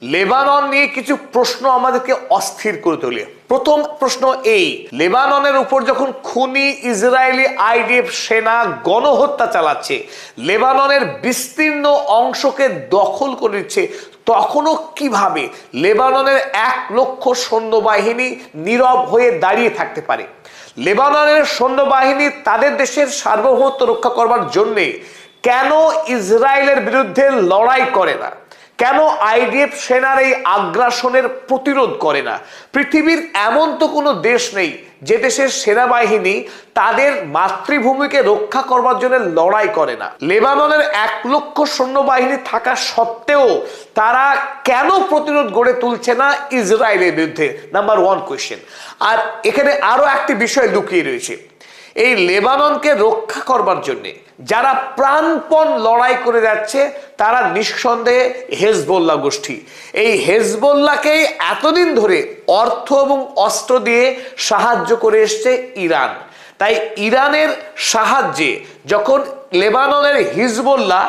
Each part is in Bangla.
লেবানন নিয়ে কিছু প্রশ্ন আমাদেরকে অস্থির করে তোলে। প্রথম প্রশ্ন এই, লেবাননের উপর যখন খুনি ইসরায়েলি আইডিএফ সেনা গণহত্যা চালাচ্ছে, লেবাননের বিস্তীর্ণ অংশকে দখল করে নিচ্ছে, তখনও কিভাবে লেবাননের 1 লক্ষ সৈন্যবাহিনী নীরব হয়ে দাঁড়িয়ে থাকতে পারে? লেবাননের সৈন্যবাহিনী তাদের দেশের সার্বভৌমত্ব রক্ষা করবার জন্যে কেন ইসরায়েলের বিরুদ্ধে লড়াই করে না? কেন আইডিএফ সেনার এই আগ্রাসনের প্রতিরোধ করে না? পৃথিবীর এমন তো কোনো দেশ নেই যে দেশের সেনাবাহিনী তাদের মাতৃভূমিকে রক্ষা করবার জন্য লড়াই করে না। লেবাননের 1 লক্ষ সৈন্যবাহিনী থাকা সত্ত্বেও তারা কেন প্রতিরোধ গড়ে তুলছে না ইসরায়েলের বিরুদ্ধে? Number 1 question. আর এখানে আরো একটি বিষয় লুকিয়ে রয়েছে। এই লেবাননকে রক্ষা করবার জন্যে যারা প্রাণপণ লড়াই করে যাচ্ছে তারা নিঃসন্দেহে হেজবোল্লাহ গোষ্ঠী। এই হেজবোল্লাহকেই এতদিন ধরে অর্থ এবং অস্ত্র দিয়ে সাহায্য করে এসছে ইরান। তাই ইরানের সাহায্যে যখন লেবাননের হিজবুল্লাহ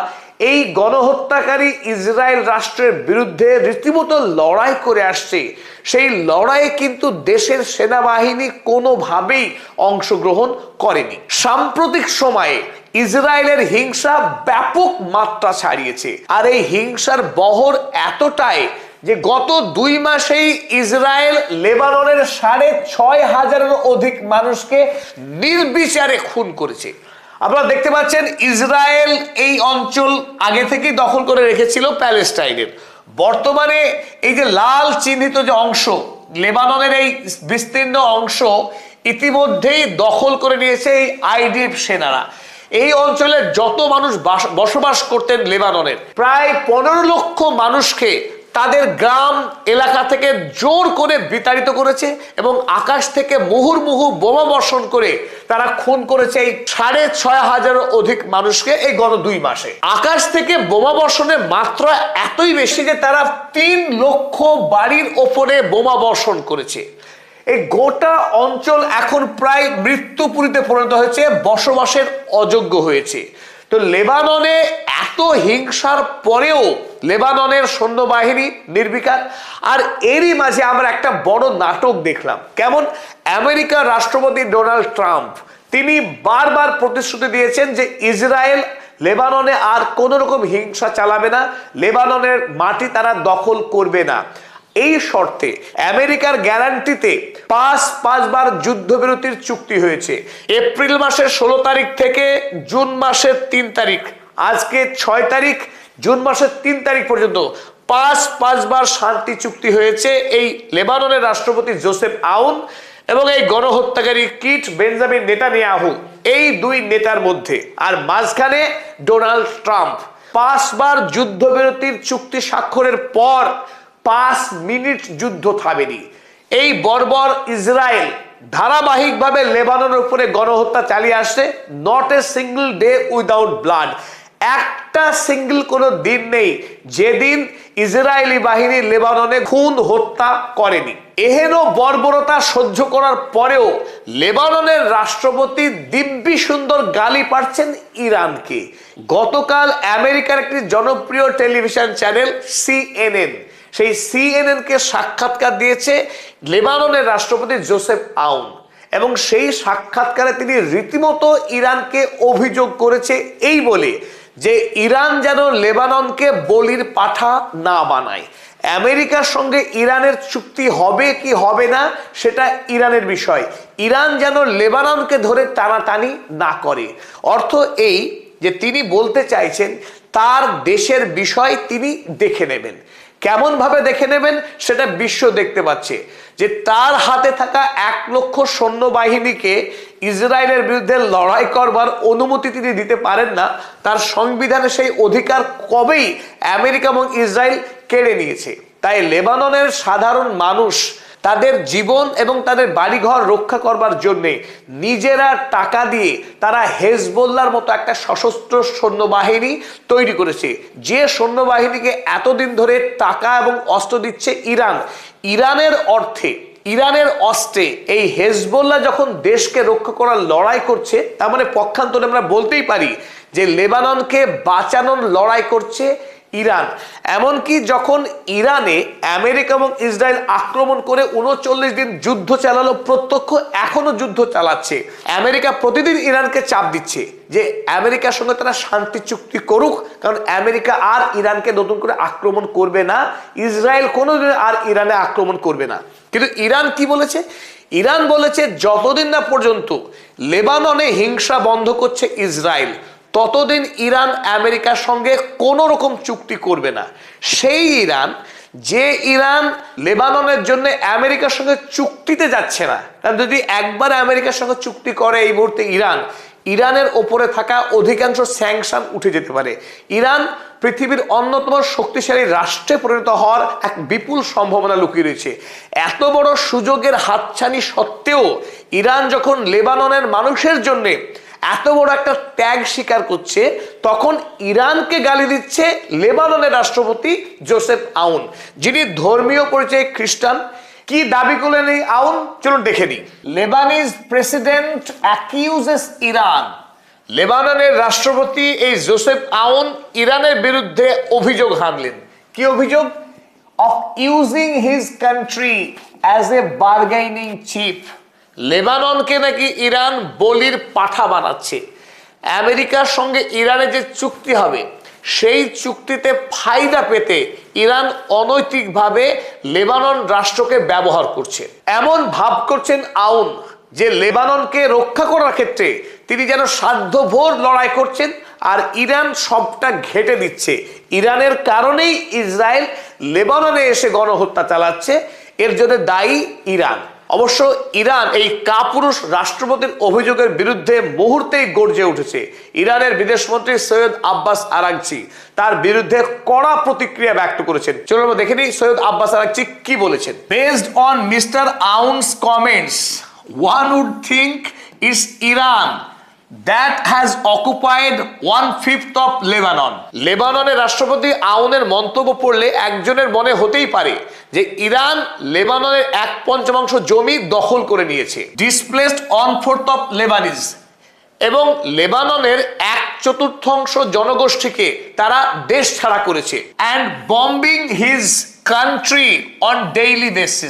এই গণহত্যাকারী ইসরায়েল রাষ্ট্রের বিরুদ্ধে রীতিমতো লড়াই করে আসছে, সেই লড়াইয়ে কিন্তু দেশের সেনাবাহিনী কোনোভাবেই অংশগ্রহণ করেনি। সাম্প্রতিক সময়ে ইসরায়েলের হিংসা ব্যাপক মাত্রা ছাড়িয়েছে, আর এই হিংসার বহর এতটাই যে গত 2 মাসেই ইসরায়েল লেবাননের 6,500-এরও অধিক মানুষকে নির্বিচারে খুন করেছে। আপনারা দেখতে পাচ্ছেন ইসরায়েল এই অঞ্চল আগে থেকেই দখল করে রেখেছিল প্যালেস্টাইনের। বর্তমানে এই যে লাল চিহ্নিত যে অংশ, লেবাননের এই বিস্তীর্ণ অংশ ইতিমধ্যেই দখল করে নিয়েছে এই আইডিএফ সেনারা। এই অঞ্চলে যত মানুষ বসবাস করতেন লেবাননের, প্রায় 15 লক্ষ মানুষকে তাদের গ্রাম এলাকা থেকে জোর করে বিতাড়িত করেছে এবং আকাশ থেকে মুহুর্মুহু বোমা বর্ষণ করে তারা খুন করেছে এই 6,500-এরও অধিক মানুষকে এই গত 2 মাসে। আকাশ থেকে বোমা বর্ষণের মাত্রা এতই বেশি যে তারা 3 লক্ষ বাড়ির ওপরে বোমা বর্ষণ করেছে। এই গোটা অঞ্চল এখন প্রায় মৃত্যুপুরীতে পরিণত হয়েছে, বসবাসের অযোগ্য হয়েছে। তো লেবাননে এত হিংসার পরেও লেবাননের সৈন্যবাহিনী নির্বিকার। আর এরই মাঝে আমরা একটা বড় নাটক দেখলাম। কেমন? আমেরিকার রাষ্ট্রপতি ডোনাল্ড ট্রাম্প তিনি বারবার প্রতিশ্রুতি দিয়েছেন যে ইসরায়েল লেবাননে আর কোনো রকম হিংসা চালাবে না, লেবাননের মাটি তারা দখল করবে না। এই শর্তে আমেরিকার গ্যারান্টিতে 5 বার যুদ্ধবিরতির চুক্তি হয়েছে। এপ্রিল মাসের 16 তারিখ থেকে জুন মাসের 3 তারিখ, আজকে 6 তারিখ, জুন মাসের 3 তারিখ পর্যন্ত 5 বার শান্তি চুক্তি হয়েছে এই লেবাননের রাষ্ট্রপতি জোসেফ আউন এবং এই গণহত্যাকারী কিট বেঞ্জামিন নেতানিয়াহু, এই 2 নেতার মধ্যে। আর মাঝখানে ডোনাল্ড ট্রাম্প 5 বার যুদ্ধবিরতির চুক্তি স্বাক্ষরের পর 5 মিনিট যুদ্ধ থামেনি। এই বর্বর ইসরায়েল ধারাবাহিকভাবে লেবাননের উপরে গণহত্যা চালিয়ে আসছে। Not a single day without blood. একটা সিঙ্গল কোনো দিন নেই যেদিন ইসরায়েলি বাহিনী লেবাননে খুন হত্যা করেনি। এহেন বর্বরতা সহ্য করার পরেও লেবাননের রাষ্ট্রপতি দিব্যি সুন্দর গালি পাচ্ছেন ইরানকে। গতকাল আমেরিকার একটি জনপ্রিয় টেলিভিশন চ্যানেল CNN, সেই CNN কে সাক্ষাৎকার দিয়েছে লেবাননের রাষ্ট্রপতি জোসেফ আউন, এবং সেই সাক্ষাৎকারে তিনি রীতিমতো ইরানকে অভিযোগ করেছে এই বলে যে ইরান যেন লেবাননকে বলির পাঠা না বানায়। আমেরিকার সঙ্গে ইরানের চুক্তি হবে কি হবে না সেটা ইরানের বিষয়, ইরান যেন লেবাননকে ধরে টানাটানি না করে। অর্থ এই যে তিনি বলতে চাইছেন তার দেশের বিষয় তিনি দেখে নেবেন। কেমন ভাবে দেখে নেবেন সেটা বিশ্ব দেখতে পাচ্ছে যে তার হাতে থাকা 1 লক্ষ সৈন্যবাহিনীকে ইসরায়েলের বিরুদ্ধে লড়াই করবার অনুমতি তিনি দিতে পারেন না। তার সংবিধানে সেই অধিকার কবেই আমেরিকা এবং ইসরায়েল কেড়ে নিয়েছে। তাই লেবাননের সাধারণ মানুষ তাদের জীবন এবং তাদের বাড়িঘর রক্ষা করবার জন্যে নিজেরা টাকা দিয়ে তারা হেজবোল্লাহর মতো একটা সশস্ত্র সৈন্যবাহিনী তৈরি করেছে, যে সৈন্যবাহিনীকে এতদিন ধরে টাকা এবং অস্ত্র দিচ্ছে ইরান। ইরানের অস্ত্রে এই হেজবোল্লাহ যখন দেশকে রক্ষা করার লড়াই করছে, তার মানে পক্ষান্তরে আমরা বলতেই পারি যে লেবাননকে বাঁচানোর লড়াই করছে ইরান। এমনকি যখন ইরানে আমেরিকা এবং ইসরায়েল আক্রমণ করে 39 দিন যুদ্ধ চালালো প্রত্যক্ষ, এখনো যুদ্ধ চালাচ্ছে। আমেরিকা প্রতিদিন ইরানকে চাপ দিচ্ছে যে আমেরিকার সঙ্গে তারা শান্তি চুক্তি করুক, কারণ আমেরিকা আর ইরানকে নতুন করে আক্রমণ করবে না, ইসরায়েল কোনোদিন আর ইরানে আক্রমণ করবে না। কিন্তু ইরান কি বলেছে? ইরান বলেছে যতদিন না পর্যন্ত লেবাননে হিংসা বন্ধ করছে ইসরায়েল, ততদিন ইরান আমেরিকার সঙ্গে কোনো রকম চুক্তি করবে না। সেই ইরান, যে ইরান লেবাননের জন্য আমেরিকার সঙ্গে চুক্তিতে যাচ্ছে না, কারণ যদি একবার আমেরিকার সঙ্গে চুক্তি করে এই মুহূর্তে ইরানের ওপরে থাকা অধিকাংশ স্যাংশন উঠে যেতে পারে। ইরান পৃথিবীর অন্যতম শক্তিশালী রাষ্ট্রে পরিণত হওয়ার এক বিপুল সম্ভাবনা লুকিয়ে রয়েছে। এত বড় সুযোগের হাতছানি সত্ত্বেও ইরান যখন লেবাননের মানুষের জন্য এত বড় একটা ত্যাগ স্বীকার করছে, তখন ইরানকে গালি দিচ্ছে লেবাননের রাষ্ট্রপতি জোসেফ আউন, যিনি ধর্মীয় পরিচয়ে খ্রিস্টান। কি দাবি করলেন এই আউন, চলুন দেখে নিই। Lebanese president অ্যাকিউজেস Iran. লেবাননের রাষ্ট্রপতি এই জোসেফ আউন ইরানের বিরুদ্ধে অভিযোগ হানলেন। কি অভিযোগ? Of using his country as a bargaining chip. লেবাননকে নাকি ইরান বলির পাঠা বানাচ্ছে। আমেরিকার সঙ্গে ইরানের যে চুক্তি হবে, সেই চুক্তিতে ফায়দা পেতে ইরান অনৈতিকভাবে লেবানন রাষ্ট্রকে ব্যবহার করছে। এমন ভাব করছেন আউন যে লেবাননকে রক্ষা করার ক্ষেত্রে তিনি যেন সাধ্যভর লড়াই করছেন, আর ইরান সবটা ঘেঁটে দিচ্ছে। ইরানের কারণেই ইসরায়েল লেবাননে এসে গণহত্যা চালাচ্ছে, এর জন্য দায়ী ইরান। অবশ্য ইরান এই কাপুরুষ রাষ্ট্রপতির অভিযোগের বিরুদ্ধে মুহূর্তেই গর্জে উঠেছে। ইরানের বিদেশমন্ত্রী সৈয়দ আব্বাস আরাগচি তার বিরুদ্ধে কড়া প্রতিক্রিয়া ব্যক্ত করেছেন। চলুন আমরা দেখে নিই সৈয়দ আব্বাস আরাগচি কি বলেছেন। Based on Mister Aoun's comments, one would think it's Iran that has occupied 1/5 of Lebanon. লেবাননের রাষ্ট্রপতি আউনের মন্তব্য পড়লে একজনের মনে হতেই পারে যে ইরান লেবাননের 1/5 জমি দখল করে নিয়েছে। Displaced 1/4 of Lebanese, এবং লেবাননের 1/4 জনগোষ্ঠীকে তারা দেশ ছাড়া করেছে। And bombing his country on daily basis.